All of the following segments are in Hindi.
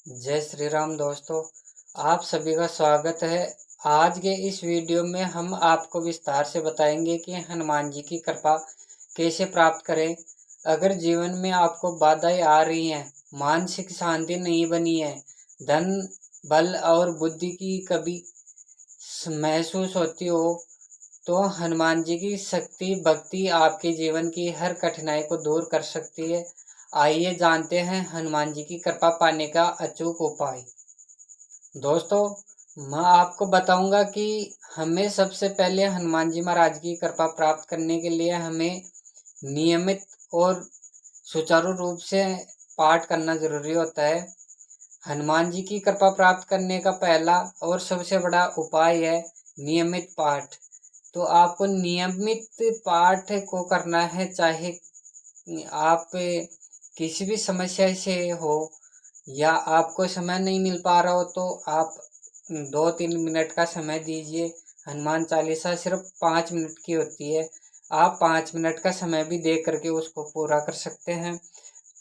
जय श्री राम दोस्तों, आप सभी का स्वागत है। आज के इस वीडियो में हम आपको विस्तार से बताएंगे कि हनुमान जी की कृपा कैसे प्राप्त करें। अगर जीवन में आपको बाधाएं आ रही हैं, मानसिक शांति नहीं बनी है, धन बल और बुद्धि की कभी महसूस होती हो, तो हनुमान जी की शक्ति भक्ति आपके जीवन की हर कठिनाई को दूर कर सकती है। आइए जानते हैं हनुमान जी की कृपा पाने का अचूक उपाय। दोस्तों, मैं आपको बताऊंगा कि हमें सबसे पहले हनुमान जी महाराज की कृपा प्राप्त करने के लिए हमें नियमित और सुचारू रूप से पाठ करना जरूरी होता है। हनुमान जी की कृपा प्राप्त करने का पहला और सबसे बड़ा उपाय है नियमित पाठ। तो आपको नियमित पाठ को करना है, चाहे आप किसी भी समस्या से हो या आपको समय नहीं मिल पा रहा हो, तो आप 2-3 मिनट का समय दीजिए। हनुमान चालीसा सिर्फ 5 मिनट की होती है। आप 5 मिनट का समय भी दे करके उसको पूरा कर सकते हैं।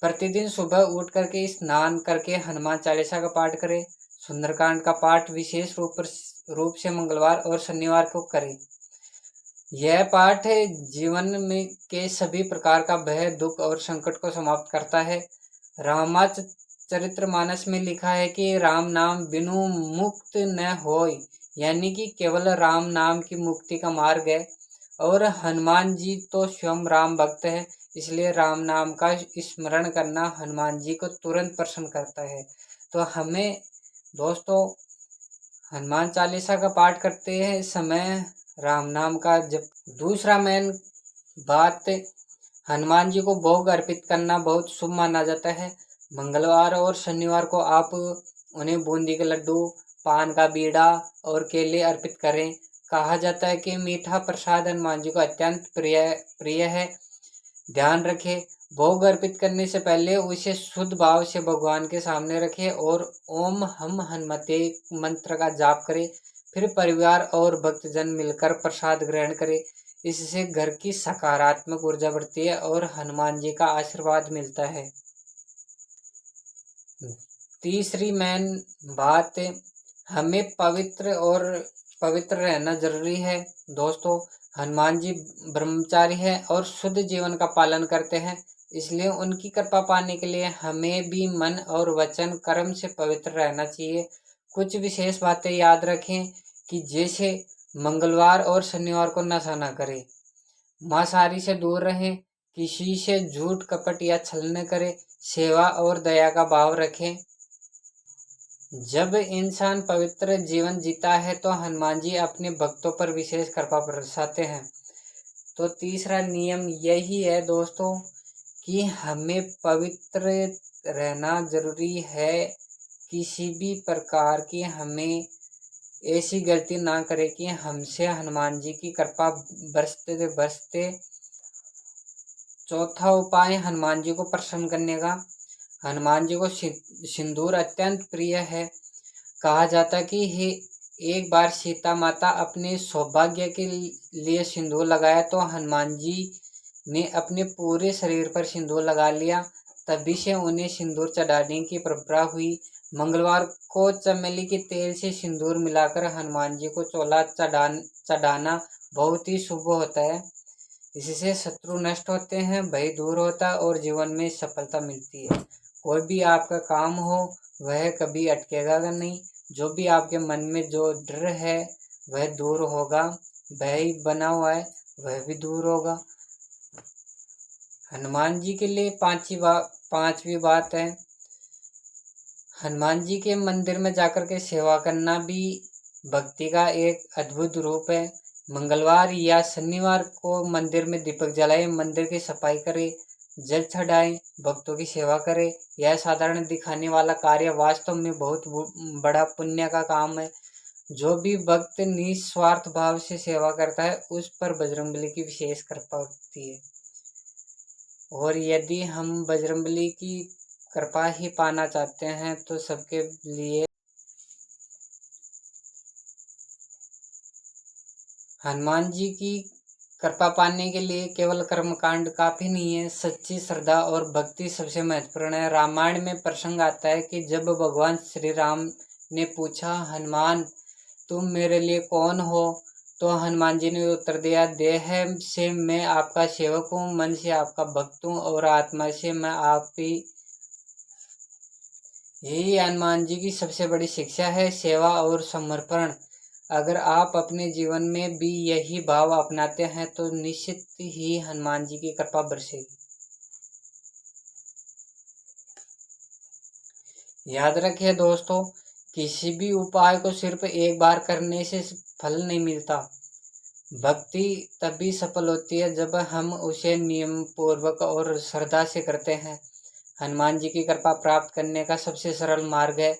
प्रतिदिन सुबह उठ करके स्नान करके हनुमान चालीसा का पाठ करें। सुंदरकांड का पाठ विशेष रूप से मंगलवार और शनिवार को करें। यह पाठ जीवन में के सभी प्रकार का भय, दुख और संकट को समाप्त करता है। रामचरितमानस में लिखा है कि राम नाम बिनु मुक्त न होय, यानी कि केवल राम नाम की मुक्ति का मार्ग है। और हनुमान जी तो स्वयं राम भक्त है, इसलिए राम नाम का स्मरण करना हनुमान जी को तुरंत प्रसन्न करता है। तो हमें दोस्तों हनुमान चालीसा का पाठ करते हैं समय राम नाम का जप। दूसरा मेन बात, हनुमान जी को भोग अर्पित करना बहुत शुभ माना जाता है। मंगलवार और शनिवार को आप उन्हें बूंदी के लड्डू, पान का बीड़ा और केले अर्पित करें। कहा जाता है कि मीठा प्रसाद हनुमान जी को अत्यंत प्रिय है। ध्यान रखें, भोग अर्पित करने से पहले उसे शुद्ध भाव से भगवान के सामने रखें और ओम हम हनुमते मंत्र का जाप करें। फिर परिवार और भक्तजन मिलकर प्रसाद ग्रहण करें। इससे घर की सकारात्मक ऊर्जा बढ़ती है और हनुमान जी का आशीर्वाद मिलता है। तीसरी मेन बात, हमें पवित्र रहना जरूरी है। दोस्तों, हनुमान जी ब्रह्मचारी है और शुद्ध जीवन का पालन करते हैं, इसलिए उनकी कृपा पाने के लिए हमें भी मन और वचन कर्म से पवित्र रहना चाहिए। कुछ विशेष बातें याद रखें कि जैसे मंगलवार और शनिवार को नशा न करें, मांसाहारी से दूर रहें, किसी से झूठ कपट या छल न करें, सेवा और दया का भाव रखें। जब इंसान पवित्र जीवन जीता है तो हनुमान जी अपने भक्तों पर विशेष कृपा बरसाते हैं। तो तीसरा नियम यही है दोस्तों कि हमें पवित्र रहना जरूरी है। किसी भी प्रकार की हमें ऐसी गलती ना करे कि हमसे हनुमान जी की कृपा बरसते। चौथा उपाय हनुमान जी को प्रसन्न करने का, हनुमान जी को सिंदूर अत्यंत प्रिय है। कहा जाता कि एक बार सीता माता अपने सौभाग्य के लिए सिंदूर लगाया तो हनुमान जी ने अपने पूरे शरीर पर सिंदूर लगा लिया। तभी से उन्हें सिंदूर चढ़ाने की परंपरा हुई। मंगलवार को चमेली के तेल से सिंदूर मिलाकर हनुमान जी को चोला चढ़ाना बहुत ही शुभ होता है। इससे शत्रु नष्ट होते हैं, भय दूर होता है और जीवन में सफलता मिलती है। कोई भी आपका काम हो वह कभी अटकेगा नहीं। जो भी आपके मन में जो डर है वह दूर होगा, भय बना हुआ है वह भी दूर होगा। हनुमान जी के लिए पांचवी बात है, हनुमान जी के मंदिर में जाकर के सेवा करना भी भक्ति का एक अद्भुत रूप है। मंगलवार या शनिवार को मंदिर में दीपक जलाएं, मंदिर की सफाई करें, जल चढ़ाएं, भक्तों की सेवा करें। यह साधारण दिखाने वाला कार्य वास्तव में बहुत बड़ा पुण्य का काम है। जो भी भक्त निस्वार्थ भाव से सेवा करता है उस पर बजरंगबली की विशेष कृपा होती है। और यदि हम बजरंगबली की कृपा ही पाना चाहते हैं तो सबके लिए हनुमान जी की कृपा पाने के लिए केवल कर्मकांड काफी नहीं है, सच्ची श्रद्धा और भक्ति सबसे महत्वपूर्ण है। रामायण में प्रसंग आता है कि जब भगवान श्री राम ने पूछा, हनुमान तुम मेरे लिए कौन हो, तो हनुमान जी ने उत्तर दिया, देह से मैं आपका सेवक हूँ, मन से आपका भक्त हूँ और आत्मा से मैं आप ही। यही हनुमान जी की सबसे बड़ी शिक्षा है, सेवा और समर्पण। अगर आप अपने जीवन में भी यही भाव अपनाते हैं तो निश्चित ही हनुमान जी की कृपा बरसेगी। याद रखिए दोस्तों, किसी भी उपाय को सिर्फ एक बार करने से फल नहीं मिलता। भक्ति तभी सफल होती है जब हम उसे नियम पूर्वक और श्रद्धा से करते हैं। हनुमान जी की कृपा प्राप्त करने का सबसे सरल मार्ग है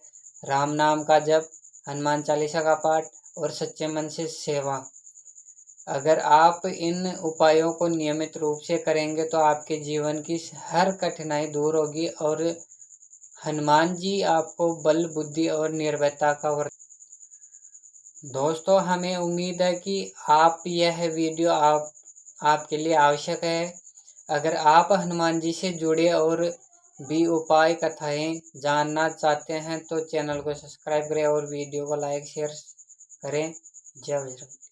राम नाम का जप, हनुमान चालीसा का पाठ और सच्चे मन से सेवा। अगर आप इन उपायों को नियमित रूप से करेंगे तो आपके जीवन की हर कठिनाई दूर होगी और हनुमान जी आपको बल, बुद्धि और निर्भयता का वर। दोस्तों, हमें उम्मीद है कि आप यह वीडियो आपके लिए आवश्यक है। अगर आप हनुमान जी से जुड़े और भी उपाय कथाएं जानना चाहते हैं तो चैनल को सब्सक्राइब करें और वीडियो को लाइक शेयर करें। जय बजरंग।